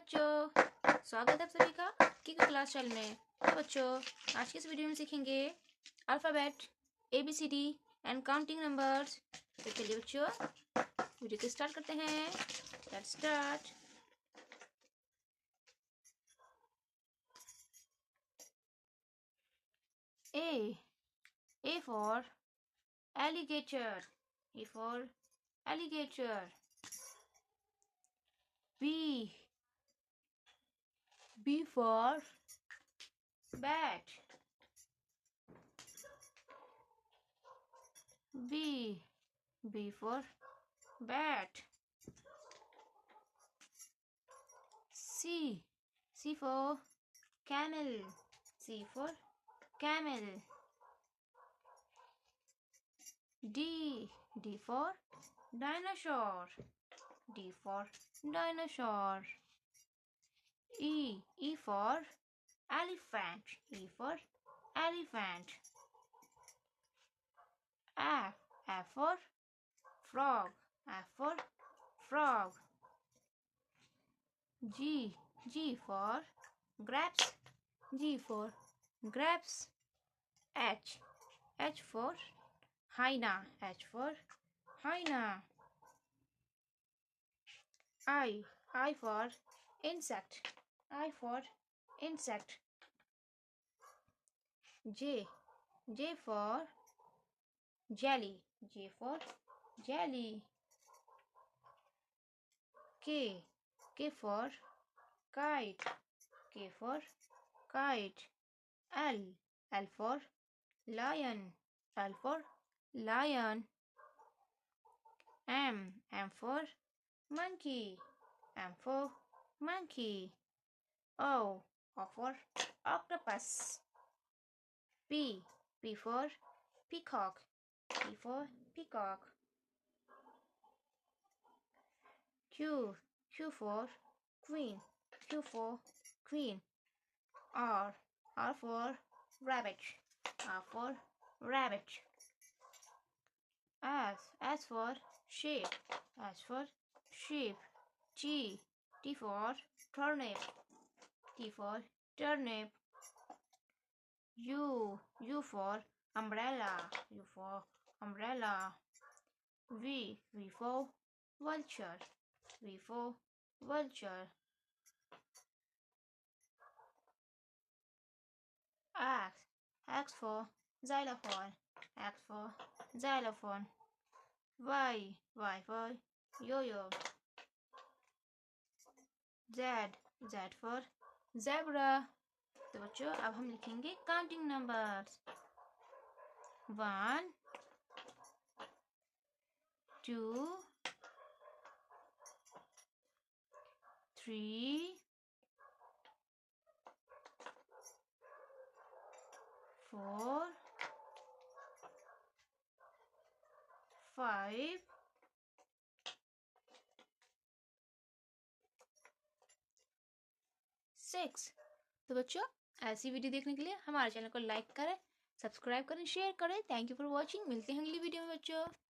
बच्चों, स्वागत है आप सभी का कीकू क्लास चैनल में। तो बच्चों, आज के इस वीडियो में सीखेंगे alphabet ABCD and counting numbers. तो चलिए बच्चों, वीडियो को स्टार्ट करते हैं। Let's start. A for alligator. A for alligator. B for bat. B for bat. C for camel. C for camel. D for dinosaur. D for dinosaur. E for elephant. E for elephant. F for frog. F for frog. G for grapes. G for grapes. H for hyena. H for hyena. I for insect. I for insect. J for jelly. J for jelly. K for kite. K for kite. L for lion. L for lion. M for monkey. M for monkey. O for octopus. P for peacock. P for peacock. Q for queen. Q for queen. R for rabbit. R for rabbit. S for sheep. S for sheep. T for turnip. T for turnip. U for umbrella. U for umbrella. V for vulture. V for vulture. X for xylophone. X for xylophone. Y for yo-yo. Z for zebra. तो बच्चों, अब हम लिखेंगे counting numbers. 1 2 3 4 5 6। तो बच्चों, ऐसी video देखने के लिए हमारे चैनल को लाइक करें, सब्सक्राइब करें, शेयर करें। Thank you for watching. मिलते हैं अगली वीडियो में बच्चों।